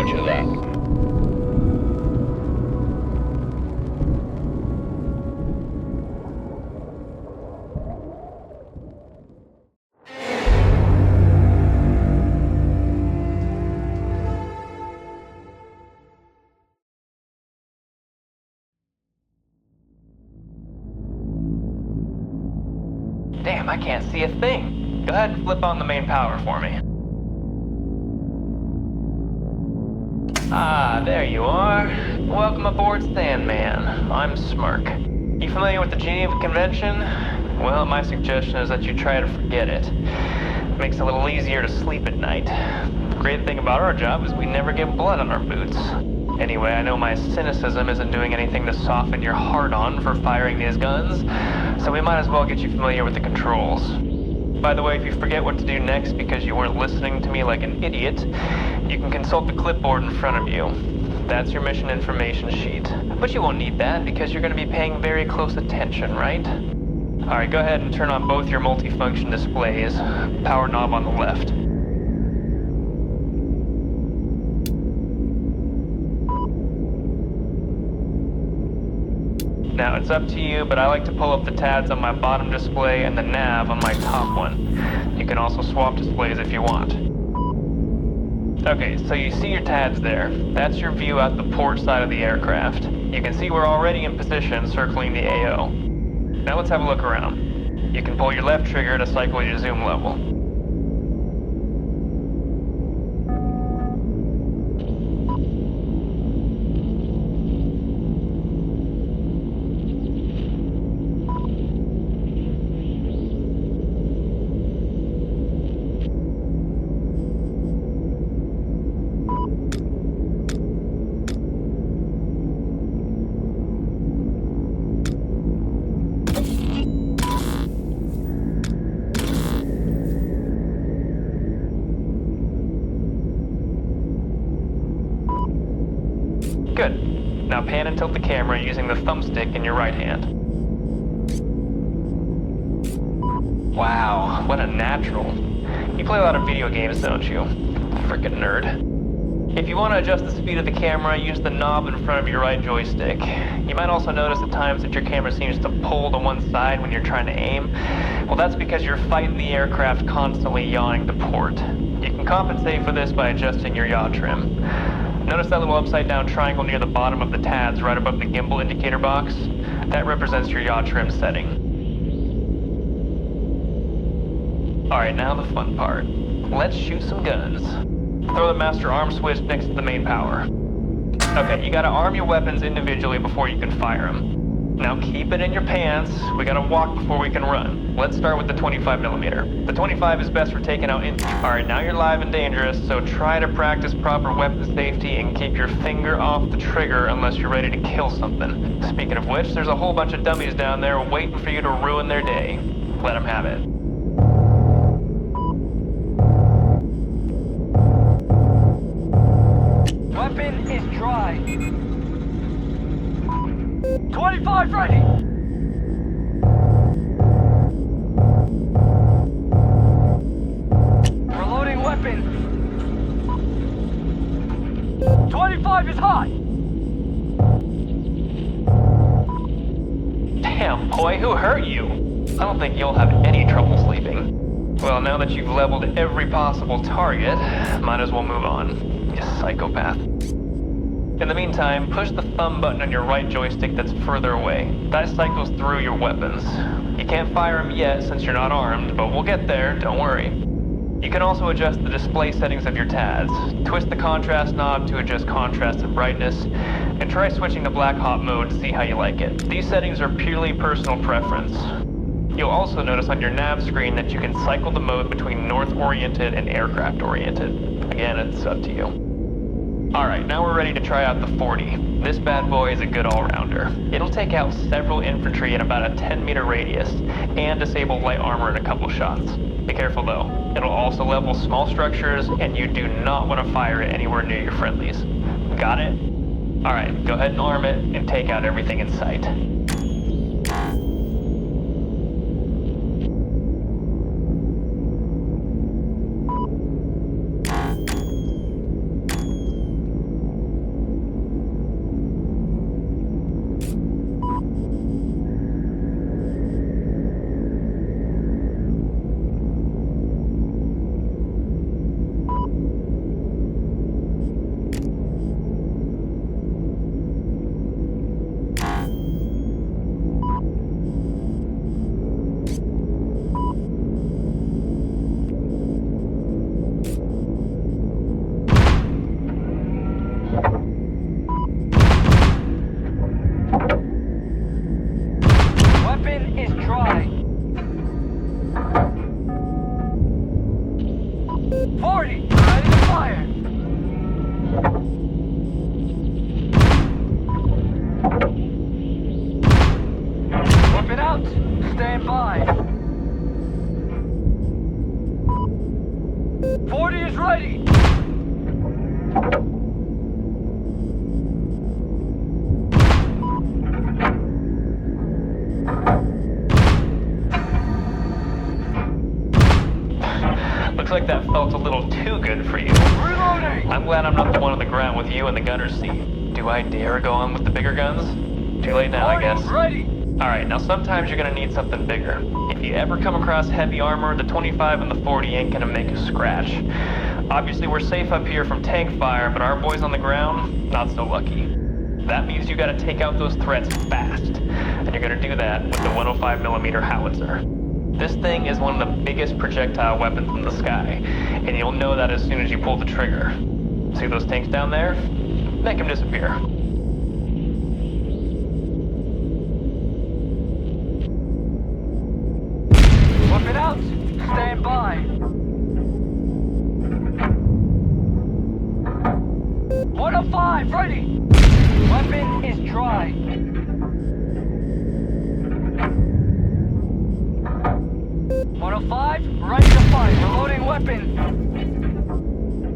Roger that. Damn, I can't see a thing. Go ahead and flip on the main power for me. Ah, there you are. Welcome aboard Sandman. I'm Smirk. You familiar with the Geneva Convention? Well, my suggestion is that you try to forget it. Makes it a little easier to sleep at night. The great thing about our job is we never get blood on our boots. Anyway, I know my cynicism isn't doing anything to soften your heart on for firing these guns, so we might as well get you familiar with the controls. By the way, if you forget what to do next because you weren't listening to me like an idiot, you can consult the clipboard in front of you. That's your mission information sheet. But you won't need that because you're going to be paying very close attention, right? Alright, go ahead and turn on both your multifunction displays. Power knob on the left. Now, it's up to you, but I like to pull up the tabs on my bottom display and the nav on my top one. You can also swap displays if you want. Okay, so you see your tabs there. That's your view out the port side of the aircraft. You can see we're already in position circling the AO. Now let's have a look around. You can pull your left trigger to cycle your zoom level. Good. Now pan and tilt the camera using the thumbstick in your right hand. Wow, what a natural. You play a lot of video games, don't you? Frickin' nerd. If you want to adjust the speed of the camera, use the knob in front of your right joystick. You might also notice at times that your camera seems to pull to one side when you're trying to aim. Well, that's because you're fighting the aircraft constantly yawing to port. You can compensate for this by adjusting your yaw trim. Notice that little upside-down triangle near the bottom of the tabs right above the gimbal indicator box? That represents your yaw trim setting. Alright, now the fun part. Let's shoot some guns. Throw the master arm switch next to the main power. Okay, you gotta arm your weapons individually before you can fire them. Now keep it in your pants. We gotta walk before we can run. Let's start with the 25mm. The 25 is best for taking out Alright, now you're live and dangerous, so try to practice proper weapon safety and keep your finger off the trigger unless you're ready to kill something. Speaking of which, there's a whole bunch of dummies down there waiting for you to ruin their day. Let them have it. Weapon is dry. 25 ready! Reloading weapon. 25 is hot! Damn, boy, who hurt you? I don't think you'll have any trouble sleeping. Well, now that you've leveled every possible target, might as well move on. You psychopath. In the meantime, push the thumb button on your right joystick that's further away. That cycles through your weapons. You can't fire them yet since you're not armed, but we'll get there, don't worry. You can also adjust the display settings of your tabs. Twist the contrast knob to adjust contrast and brightness, and try switching to black hot mode to see how you like it. These settings are purely personal preference. You'll also notice on your nav screen that you can cycle the mode between north-oriented and aircraft-oriented. Again, it's up to you. Alright, now we're ready to try out the 40. This bad boy is a good all-rounder. It'll take out several infantry in about a 10-meter radius, and disable light armor in a couple shots. Be careful though. It'll also level small structures, and you do not want to fire it anywhere near your friendlies. Got it? Alright, go ahead and arm it, and take out everything in sight. Ready to fire. Weapon out. Stand by. 40 is ready. Looks like that felt a little too good for you. Reloading. I'm glad I'm not the one on the ground with you in the gunner's seat. Do I dare go on with the bigger guns? Too late now, I guess. Ready. Alright, now sometimes you're gonna need something bigger. If you ever come across heavy armor, the 25 and the 40 ain't gonna make a scratch. Obviously, we're safe up here from tank fire, but our boys on the ground, not so lucky. That means you gotta take out those threats fast. And you're gonna do that with the 105mm howitzer. This thing is one of the biggest projectile weapons in the sky, and you'll know that as soon as you pull the trigger. See those tanks down there? Make them disappear. Weapon out. Stand by. 105, ready. Weapon is dry. 105, ready to fire. Reloading weapon.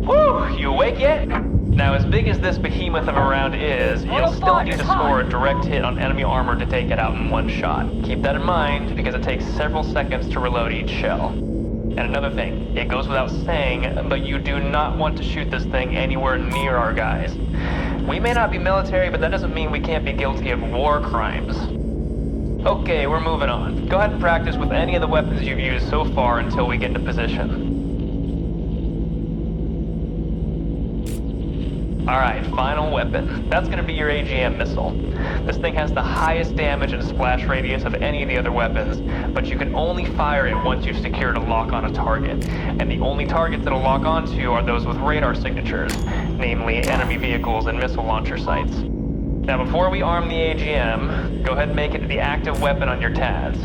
Whew, you awake yet? Now, as big as this behemoth of a round is, you'll still need to score a direct hit on enemy armor to take it out in one shot. Keep that in mind, because it takes several seconds to reload each shell. And another thing, it goes without saying, but you do not want to shoot this thing anywhere near our guys. We may not be military, but that doesn't mean we can't be guilty of war crimes. Okay, we're moving on. Go ahead and practice with any of the weapons you've used so far until we get into position. Alright, final weapon. That's gonna be your AGM missile. This thing has the highest damage and splash radius of any of the other weapons, but you can only fire it once you've secured a lock on a target. And the only targets it'll lock onto are those with radar signatures, namely enemy vehicles and missile launcher sites. Now before we arm the AGM, go ahead and make it the active weapon on your TADs.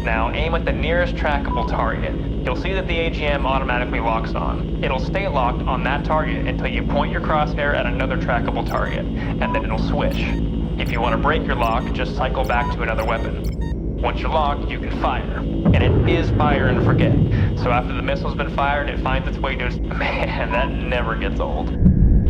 Now aim at the nearest trackable target. You'll see that the AGM automatically locks on. It'll stay locked on that target until you point your crosshair at another trackable target, and then it'll switch. If you want to break your lock, just cycle back to another weapon. Once you're locked, you can fire. And it is fire and forget. So after the missile's been fired, it finds its way to its... Man, that never gets old.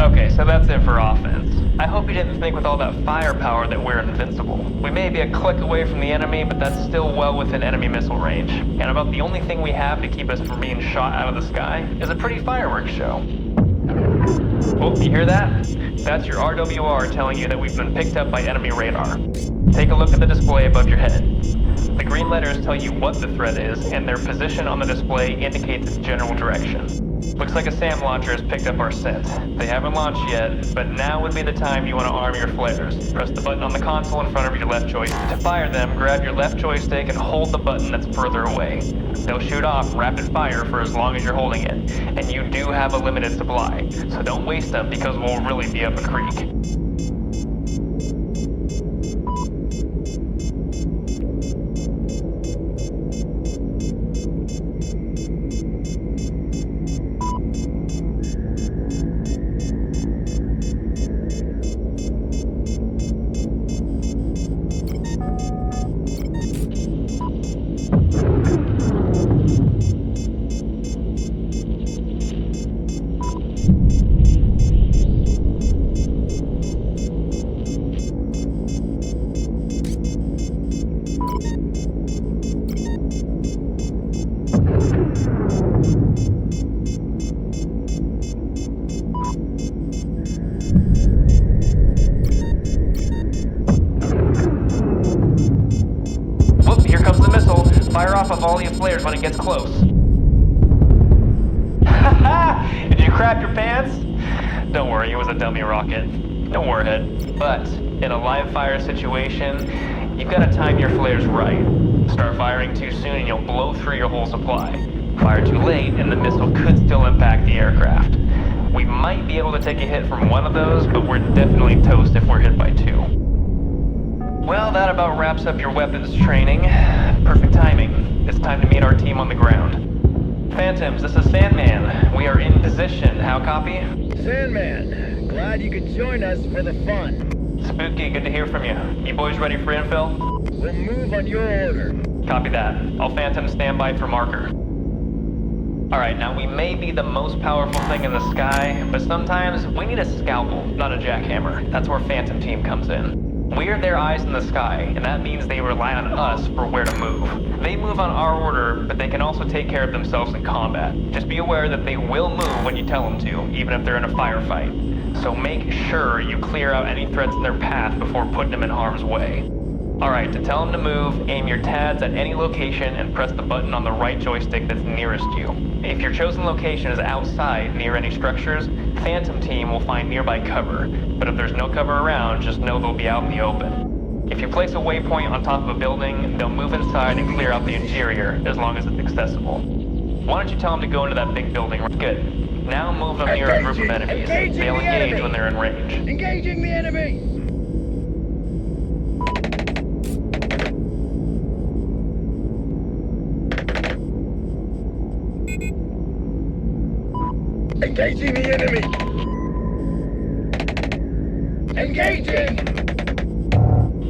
Okay, so that's it for offense. I hope you didn't think with all that firepower that we're invincible. We may be a click away from the enemy, but that's still well within enemy missile range. And about the only thing we have to keep us from being shot out of the sky is a pretty fireworks show. Oh, you hear that? That's your RWR telling you that we've been picked up by enemy radar. Take a look at the display above your head. The green letters tell you what the threat is, and their position on the display indicates its general direction. Looks like a SAM launcher has picked up our scent. They haven't launched yet, but now would be the time you want to arm your flares. Press the button on the console in front of your left joystick. To fire them, grab your left joystick and hold the button that's further away. They'll shoot off rapid fire for as long as you're holding it, and you do have a limited supply, so don't waste them because we'll really be up a creek. Fire off a volley of flares when it gets close. Haha! Did you crap your pants? Don't worry, it was a dummy rocket. No warhead. But in a live fire situation, you've got to time your flares right. Start firing too soon and you'll blow through your whole supply. Fire too late and the missile could still impact the aircraft. We might be able to take a hit from one of those, but we're definitely toast if we're hit by two. Well, that about wraps up your weapons training. Perfect timing. It's time to meet our team on the ground. Phantoms, this is Sandman. position. How copy? Sandman, glad you could join us for the fun. Spooky, good to hear from you. You boys ready for infill? We'll move on your order. Copy that. I'll Phantom standby for marker. Alright, now we may be the most powerful thing in the sky, but sometimes we need a scalpel, not a jackhammer. That's where Phantom Team comes in. We're their eyes in the sky, and that means they rely on us for where to move. They move on our order, but they can also take care of themselves in combat. Just be aware that they will move when you tell them to, even if they're in a firefight. So make sure you clear out any threats in their path before putting them in harm's way. Alright, to tell them to move, aim your TADs at any location and press the button on the right joystick that's nearest you. If your chosen location is outside, near any structures, Phantom Team will find nearby cover. But if there's no cover around, just know they'll be out in the open. If you place a waypoint on top of a building, they'll move inside and clear out the interior, as long as it's accessible. Why don't you tell them to go into that big building? Good. Now move them near a group of enemies. They'll engage when they're in range. Engaging the enemy! Engaging the enemy! Engaging!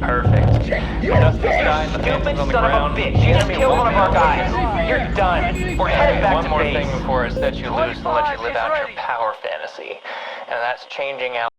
Perfect. Dust the sky and the Phantom's on the ground. You just killed one of our guys. You're done. We're headed back One to more base. thing before I set you loose and let you live out your 25 is ready. power fantasy. And that's changing out